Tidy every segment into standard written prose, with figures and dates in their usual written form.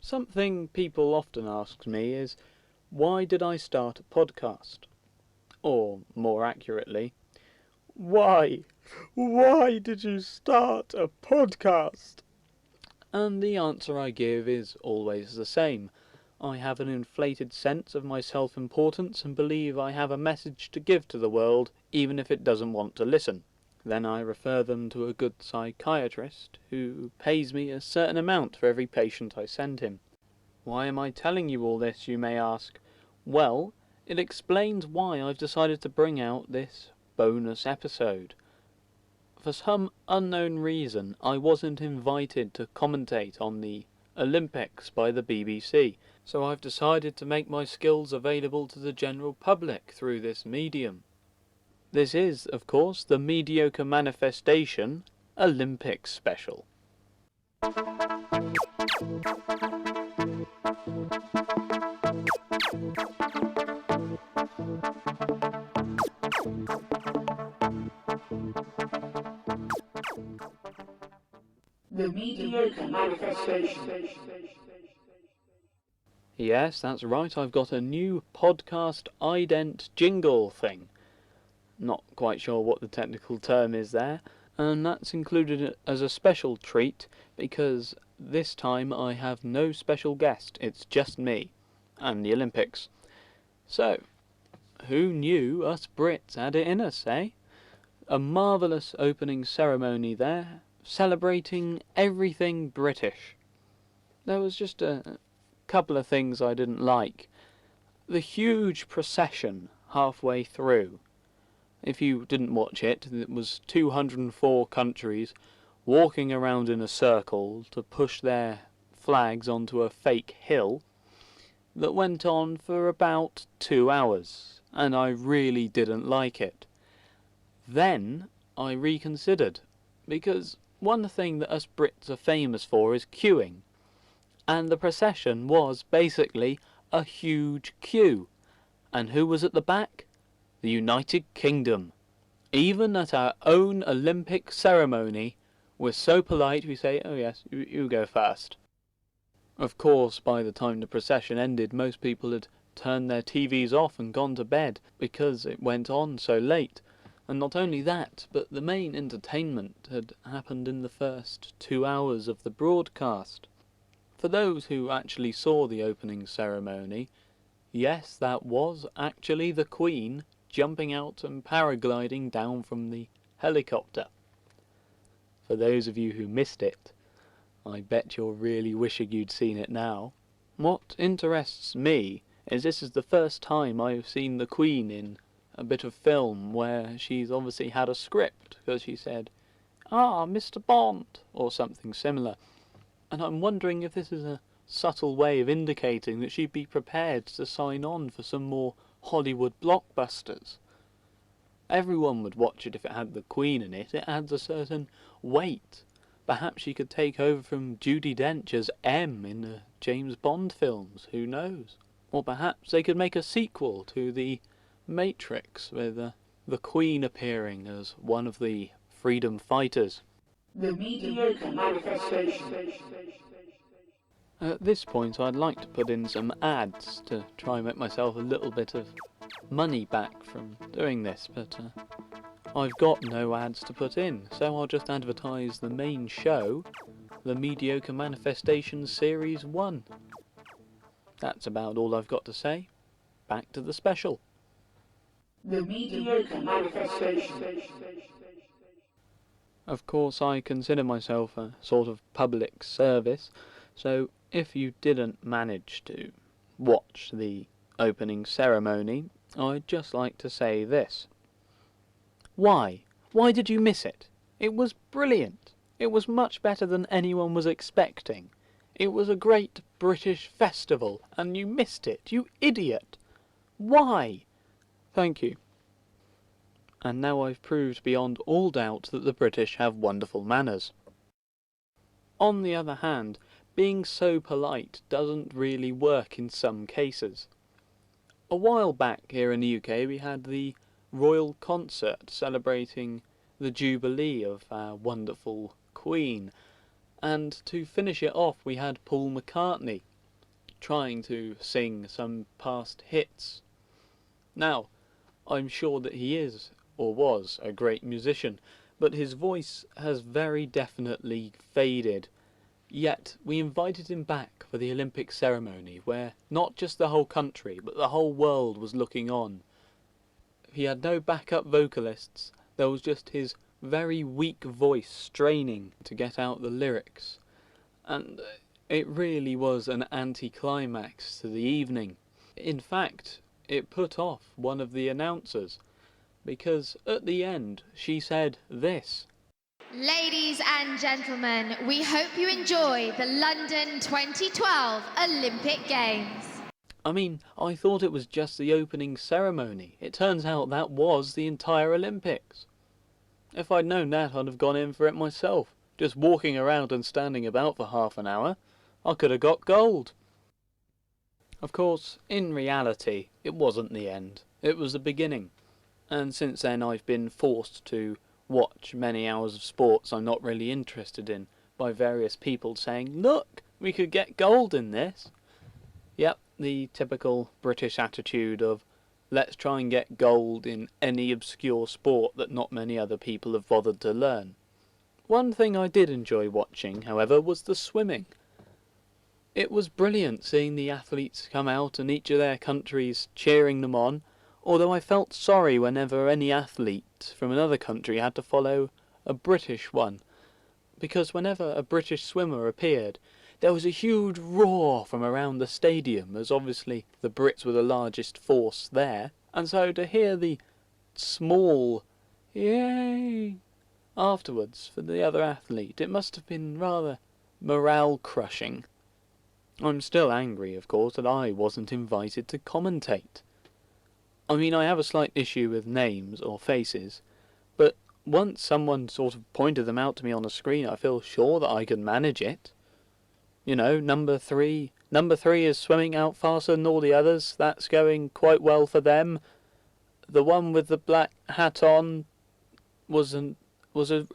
Something people often ask me is, why did I start a podcast? Or, more accurately, why? Why did you start a podcast? And the answer I give is always the same. I have an inflated sense of my self-importance and believe I have a message to give to the world, even if it doesn't want to listen. Then I refer them to a good psychiatrist, who pays me a certain amount for every patient I send him. Why am I telling you all this, you may ask? Well, it explains why I've decided to bring out this bonus episode. For some unknown reason, I wasn't invited to commentate on the Olympics by the BBC, so I've decided to make my skills available to the general public through this medium. This is, of course, the Mediocre Manifestation Olympics special. The Mediocre Manifestation. Yes, that's right, I've got a new podcast ident jingle thing. Not quite sure what the technical term is there, and that's included as a special treat because this time I have no special guest, it's just me and the Olympics. So, who knew us Brits had it in us, eh? A marvellous opening ceremony there, celebrating everything British. There was just a couple of things I didn't like. The huge procession halfway through. If you didn't watch it, it was 204 countries walking around in a circle to push their flags onto a fake hill that went on for about 2 hours, and I really didn't like it. Then I reconsidered, because one thing that us Brits are famous for is queuing, and the procession was basically a huge queue. And who was at the back? The United Kingdom. Even at our own Olympic ceremony, we're so polite we say, oh yes, you go first. Of course, by the time the procession ended, most people had turned their TVs off and gone to bed because it went on so late. And not only that, but the main entertainment had happened in the first 2 hours of the broadcast. For those who actually saw the opening ceremony, yes, that was actually the Queen jumping out and paragliding down from the helicopter. For those of you who missed it, I bet you're really wishing you'd seen it now. What interests me is this is the first time I've seen the Queen in a bit of film where she's obviously had a script, because she said, "Ah, Mr. Bond," or something similar. And I'm wondering if this is a subtle way of indicating that she'd be prepared to sign on for some more Hollywood blockbusters. Everyone would watch it if it had the Queen in it. It adds a certain weight. Perhaps she could take over from Judi Dench as M in the James Bond films, who knows? Or perhaps they could make a sequel to the Matrix with the Queen appearing as one of the freedom fighters. The Mediocre Manifestation. At this point I'd like to put in some ads to try and make myself a little bit of money back from doing this, but I've got no ads to put in, so I'll just advertise the main show, the Mediocre Manifestation Series 1. That's about all I've got to say. Back to the special. The Mediocre Manifestation. Of course, I consider myself a sort of public service, so if you didn't manage to watch the opening ceremony, I'd just like to say this. Why? Why did you miss it? It was brilliant. It was much better than anyone was expecting. It was a great British festival, and you missed it, you idiot. Why? Thank you. And now I've proved beyond all doubt that the British have wonderful manners. On the other hand, being so polite doesn't really work in some cases. A while back here in the UK we had the Royal Concert celebrating the Jubilee of our wonderful Queen, and to finish it off we had Paul McCartney trying to sing some past hits. Now, I'm sure that he is, or was, a great musician, but his voice has very definitely faded. Yet, we invited him back for the Olympic ceremony, where not just the whole country, but the whole world was looking on. He had no backup vocalists, there was just his very weak voice straining to get out the lyrics. And it really was an anticlimax to the evening. In fact, it put off one of the announcers, because at the end she said this. Ladies and gentlemen, we hope you enjoy the London 2012 Olympic Games. I mean, I thought it was just the opening ceremony. It turns out that was the entire Olympics. If I'd known that, I'd have gone in for it myself. Just walking around and standing about for half an hour, I could have got gold. Of course, in reality, it wasn't the end. It was the beginning. And since then I've been forced to watch many hours of sports I'm not really interested in by various people saying, look, we could get gold in this. Yep, the typical British attitude of let's try and get gold in any obscure sport that not many other people have bothered to learn. One thing I did enjoy watching, however, was the swimming. It was brilliant seeing the athletes come out and each of their countries cheering them on, although I felt sorry whenever any athlete from another country had to follow a British one, because whenever a British swimmer appeared, there was a huge roar from around the stadium, as obviously the Brits were the largest force there, and so to hear the small yay afterwards for the other athlete, it must have been rather morale-crushing. I'm still angry, of course, that I wasn't invited to commentate. I mean, I have a slight issue with names or faces, but once someone sort of pointed them out to me on a screen, I feel sure that I can manage it. You know, number 3. Number 3 is swimming out faster than all the others. That's going quite well for them. The one with the black hat on was a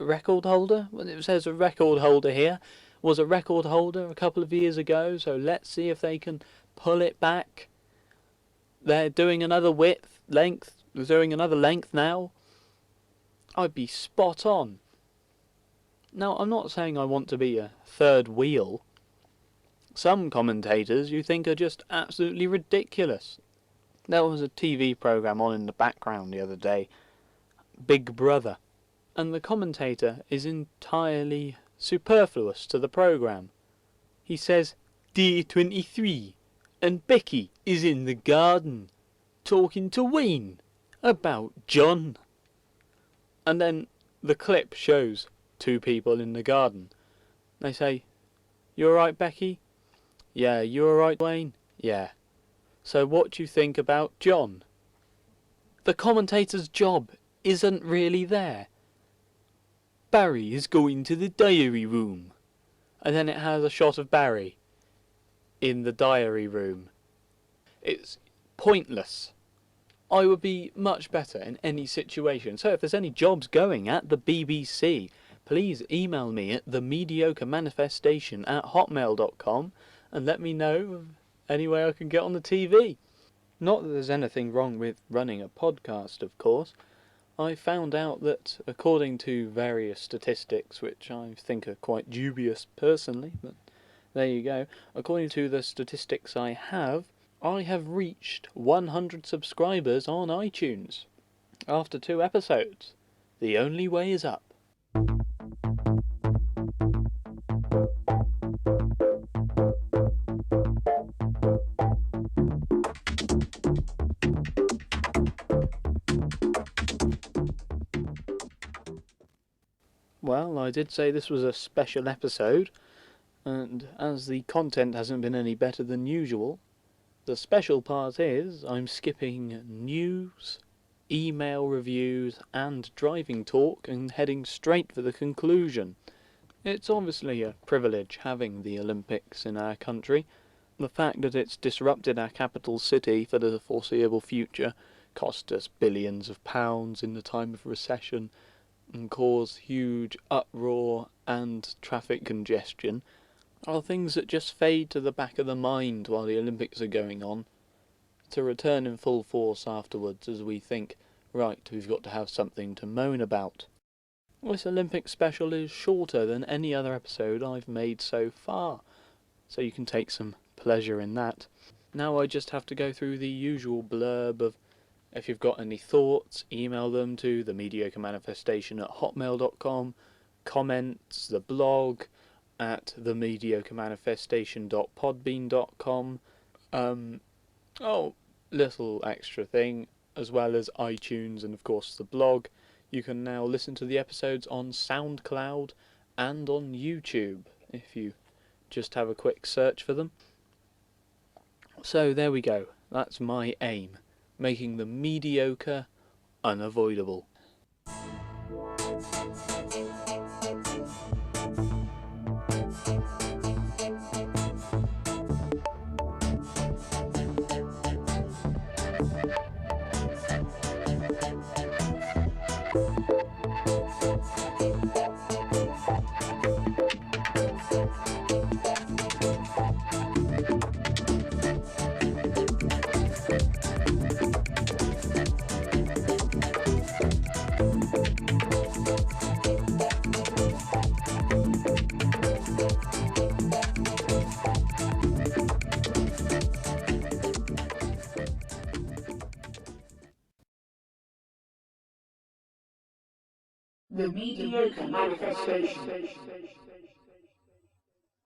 record holder. It says a record holder here. Was a record holder a couple of years ago, so let's see if they can pull it back. They're doing another length. They're doing another length now. I'd be spot on. Now, I'm not saying I want to be a third wheel. Some commentators you think are just absolutely ridiculous. There was a TV programme on in the background the other day, Big Brother, and the commentator is entirely superfluous to the programme. He says, Day 23, and Becky is in the garden, talking to Wayne about John. And then the clip shows 2 people in the garden. They say, You alright, Becky? Yeah. You alright, Wayne? Yeah. So what do you think about John? The commentator's job isn't really there. Barry is going to the diary room. And then it has a shot of Barry in the diary room. It's pointless. I would be much better in any situation. So if there's any jobs going at the BBC, please email me at themediocremanifestation@hotmail.com and let me know of any way I can get on the TV. Not that there's anything wrong with running a podcast, of course. I found out that, according to various statistics, which I think are quite dubious personally, but there you go, according to the statistics I have reached 100 subscribers on iTunes after 2 episodes. The only way is up. Well, I did say this was a special episode, and as the content hasn't been any better than usual, the special part is I'm skipping news, email reviews and driving talk and heading straight for the conclusion. It's obviously a privilege having the Olympics in our country. The fact that it's disrupted our capital city for the foreseeable future, cost us billions of pounds in the time of recession, and caused huge uproar and traffic congestion, are things that just fade to the back of the mind while the Olympics are going on, to return in full force afterwards as we think, right, we've got to have something to moan about. This Olympic special is shorter than any other episode I've made so far, so you can take some pleasure in that. Now I just have to go through the usual blurb of, if you've got any thoughts, email them to themediocremanifestation@hotmail.com, comments, the blog at themediocremanifestation.podbean.com. Little extra thing, as well as iTunes and of course the blog. You can now listen to the episodes on SoundCloud and on YouTube, if you just have a quick search for them. So there we go, that's my aim, making the mediocre unavoidable. The Mediocre Manifestation.